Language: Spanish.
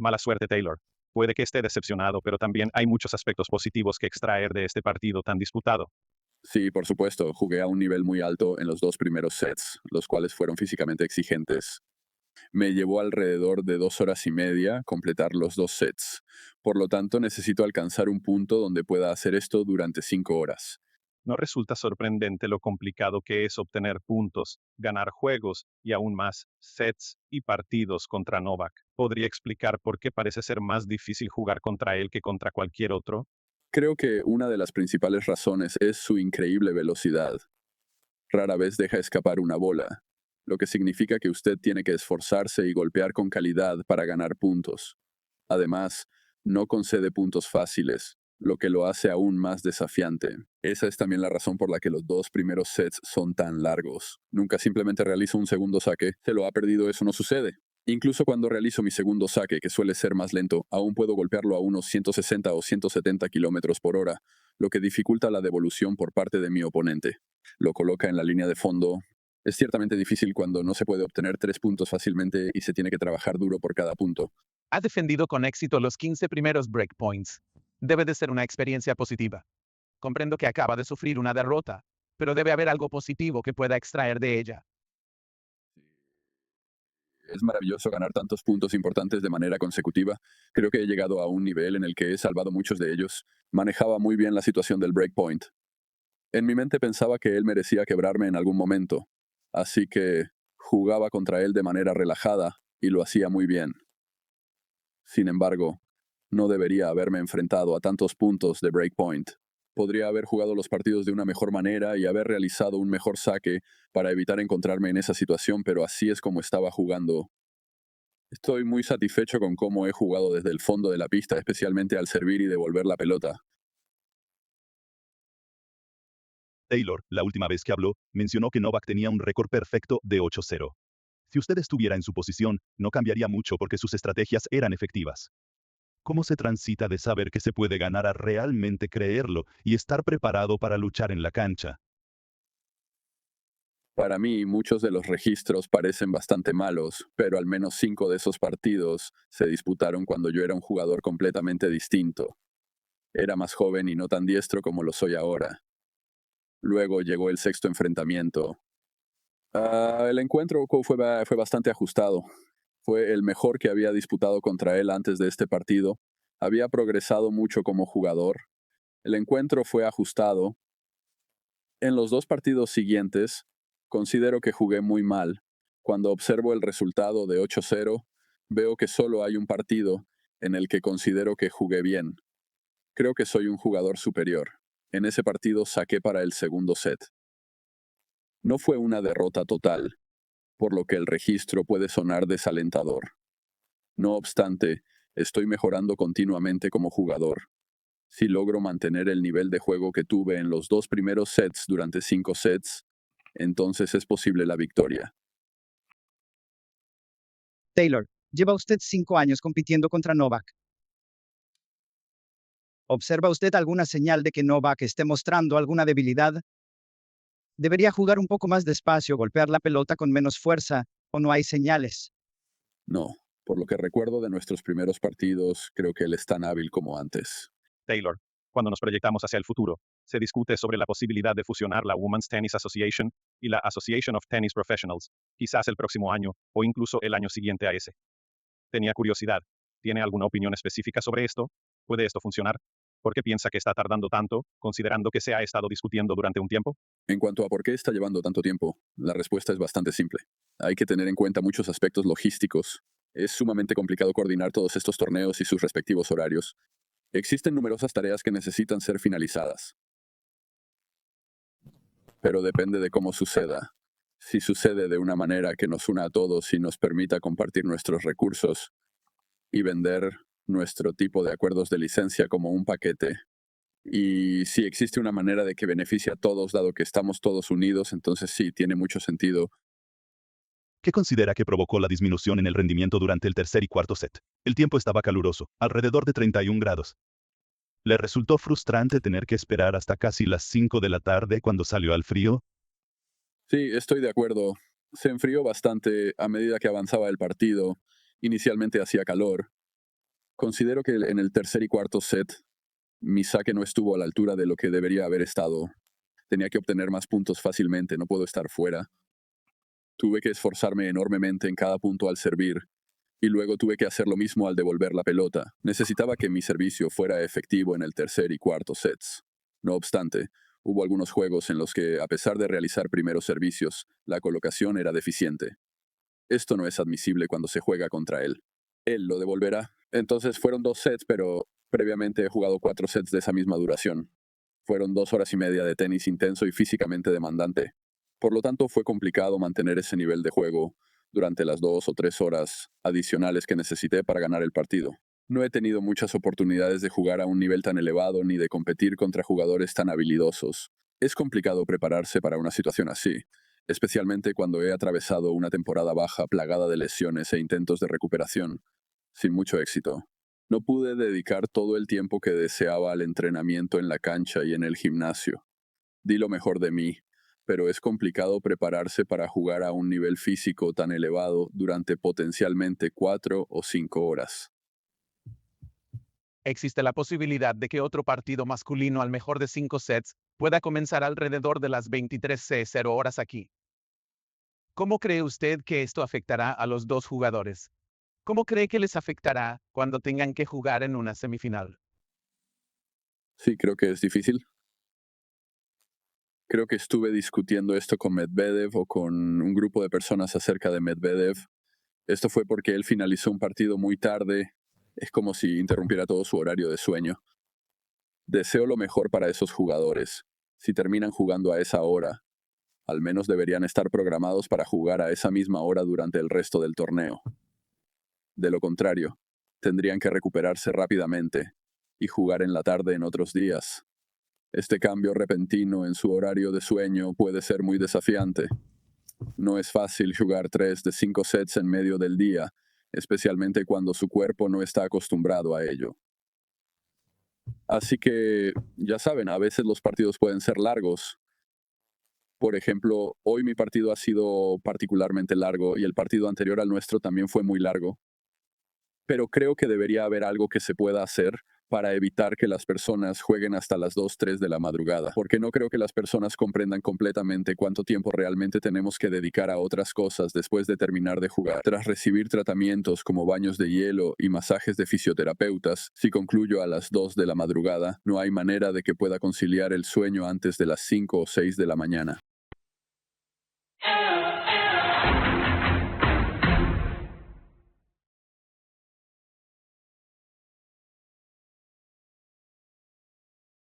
Mala suerte, Taylor. Puede que esté decepcionado, pero también hay muchos aspectos positivos que extraer de este partido tan disputado. Sí, por supuesto, jugué a un nivel muy alto en los dos primeros sets, los cuales fueron físicamente exigentes. Me llevó alrededor de 2 horas y media completar los dos sets. Por lo tanto, necesito alcanzar un punto donde pueda hacer esto durante 5 horas. ¿No resulta sorprendente lo complicado que es obtener puntos, ganar juegos y aún más sets y partidos contra Novak? ¿Podría explicar por qué parece ser más difícil jugar contra él que contra cualquier otro? Creo que una de las principales razones es su increíble velocidad. Rara vez deja escapar una bola, lo que significa que usted tiene que esforzarse y golpear con calidad para ganar puntos. Además, no concede puntos fáciles, lo que lo hace aún más desafiante. Esa es también la razón por la que los dos primeros sets son tan largos. Nunca simplemente realizo un segundo saque. Se lo ha perdido, eso no sucede. Incluso cuando realizo mi segundo saque, que suele ser más lento, aún puedo golpearlo a unos 160 o 170 kilómetros por hora, lo que dificulta la devolución por parte de mi oponente. Lo coloca en la línea de fondo. Es ciertamente difícil cuando no se puede obtener 3 puntos fácilmente y se tiene que trabajar duro por cada punto. Ha defendido con éxito los 15 primeros breakpoints. Debe de ser una experiencia positiva. Comprendo que acaba de sufrir una derrota, pero debe haber algo positivo que pueda extraer de ella. Es maravilloso ganar tantos puntos importantes de manera consecutiva. Creo que he llegado a un nivel en el que he salvado muchos de ellos. Manejaba muy bien la situación del breakpoint. En mi mente pensaba que él merecía quebrarme en algún momento, así que jugaba contra él de manera relajada y lo hacía muy bien. Sin embargo, no debería haberme enfrentado a tantos puntos de breakpoint. Podría haber jugado los partidos de una mejor manera y haber realizado un mejor saque para evitar encontrarme en esa situación, pero así es como estaba jugando. Estoy muy satisfecho con cómo he jugado desde el fondo de la pista, especialmente al servir y devolver la pelota. Taylor, la última vez que habló, mencionó que Novak tenía un récord perfecto de 8-0. Si usted estuviera en su posición, no cambiaría mucho porque sus estrategias eran efectivas. ¿Cómo se transita de saber que se puede ganar a realmente creerlo y estar preparado para luchar en la cancha? Para mí, muchos de los registros parecen bastante malos, pero al menos 5 de esos partidos se disputaron cuando yo era un jugador completamente distinto. Era más joven y no tan diestro como lo soy ahora. Luego llegó el sexto enfrentamiento. El encuentro fue bastante ajustado. Fue el mejor que había disputado contra él antes de este partido. Había progresado mucho como jugador. El encuentro fue ajustado. En los dos partidos siguientes, considero que jugué muy mal. Cuando observo el resultado de 8-0, veo que solo hay un partido en el que considero que jugué bien. Creo que soy un jugador superior. En ese partido saqué para el segundo set. No fue una derrota total, por lo que el registro puede sonar desalentador. No obstante, estoy mejorando continuamente como jugador. Si logro mantener el nivel de juego que tuve en los dos primeros sets durante 5 sets, entonces es posible la victoria. Taylor, lleva usted 5 años compitiendo contra Novak. ¿Observa usted alguna señal de que Novak esté mostrando alguna debilidad? ¿Debería jugar un poco más despacio, golpear la pelota con menos fuerza, o no hay señales? No, por lo que recuerdo de nuestros primeros partidos, creo que él es tan hábil como antes. Taylor, cuando nos proyectamos hacia el futuro, se discute sobre la posibilidad de fusionar la Women's Tennis Association y la Association of Tennis Professionals, quizás el próximo año o incluso el año siguiente a ese. Tenía curiosidad. ¿Tiene alguna opinión específica sobre esto? ¿Puede esto funcionar? ¿Por qué piensa que está tardando tanto, considerando que se ha estado discutiendo durante un tiempo? En cuanto a por qué está llevando tanto tiempo, la respuesta es bastante simple. Hay que tener en cuenta muchos aspectos logísticos. Es sumamente complicado coordinar todos estos torneos y sus respectivos horarios. Existen numerosas tareas que necesitan ser finalizadas, pero depende de cómo suceda. Si sucede de una manera que nos una a todos y nos permita compartir nuestros recursos y vender nuestro tipo de acuerdos de licencia como un paquete, y si existe una manera de que beneficie a todos, dado que estamos todos unidos, entonces sí, tiene mucho sentido. ¿Qué considera que provocó la disminución en el rendimiento durante el tercer y cuarto set? El tiempo estaba caluroso, alrededor de 31 grados. ¿Le resultó frustrante tener que esperar hasta casi las 5 de la tarde cuando salió al frío? Sí, estoy de acuerdo. Se enfrió bastante a medida que avanzaba el partido. Inicialmente hacía calor. Considero que en el tercer y cuarto set, mi saque no estuvo a la altura de lo que debería haber estado. Tenía que obtener más puntos fácilmente, no puedo estar fuera. Tuve que esforzarme enormemente en cada punto al servir, y luego tuve que hacer lo mismo al devolver la pelota. Necesitaba que mi servicio fuera efectivo en el tercer y cuarto sets. No obstante, hubo algunos juegos en los que, a pesar de realizar primeros servicios, la colocación era deficiente. Esto no es admisible cuando se juega contra él. Él lo devolverá. Entonces fueron 2 sets, pero previamente he jugado 4 sets de esa misma duración. Fueron 2 horas y media de tenis intenso y físicamente demandante. Por lo tanto, fue complicado mantener ese nivel de juego durante las 2 o 3 horas adicionales que necesité para ganar el partido. No he tenido muchas oportunidades de jugar a un nivel tan elevado ni de competir contra jugadores tan habilidosos. Es complicado prepararse para una situación así, especialmente cuando he atravesado una temporada baja plagada de lesiones e intentos de recuperación, sin mucho éxito. No pude dedicar todo el tiempo que deseaba al entrenamiento en la cancha y en el gimnasio. Di lo mejor de mí, pero es complicado prepararse para jugar a un nivel físico tan elevado durante potencialmente 4 o 5 horas. Existe la posibilidad de que otro partido masculino al mejor de 5 sets pueda comenzar alrededor de las 23:00 horas aquí. ¿Cómo cree usted que esto afectará a los dos jugadores? ¿Cómo cree que les afectará cuando tengan que jugar en una semifinal? Sí, creo que es difícil. Creo que estuve discutiendo esto con Medvedev o con un grupo de personas acerca de Medvedev. Esto fue porque él finalizó un partido muy tarde. Es como si interrumpiera todo su horario de sueño. Deseo lo mejor para esos jugadores. Si terminan jugando a esa hora, al menos deberían estar programados para jugar a esa misma hora durante el resto del torneo. De lo contrario, tendrían que recuperarse rápidamente y jugar en la tarde en otros días. Este cambio repentino en su horario de sueño puede ser muy desafiante. No es fácil jugar 3 de 5 sets en medio del día, especialmente cuando su cuerpo no está acostumbrado a ello. Así que, ya saben, a veces los partidos pueden ser largos. Por ejemplo, hoy mi partido ha sido particularmente largo y el partido anterior al nuestro también fue muy largo. Pero creo que debería haber algo que se pueda hacer para evitar que las personas jueguen hasta las 2, 3 de la madrugada, porque no creo que las personas comprendan completamente cuánto tiempo realmente tenemos que dedicar a otras cosas después de terminar de jugar. Tras recibir tratamientos como baños de hielo y masajes de fisioterapeutas, si concluyo a las 2 de la madrugada, no hay manera de que pueda conciliar el sueño antes de las 5 o 6 de la mañana.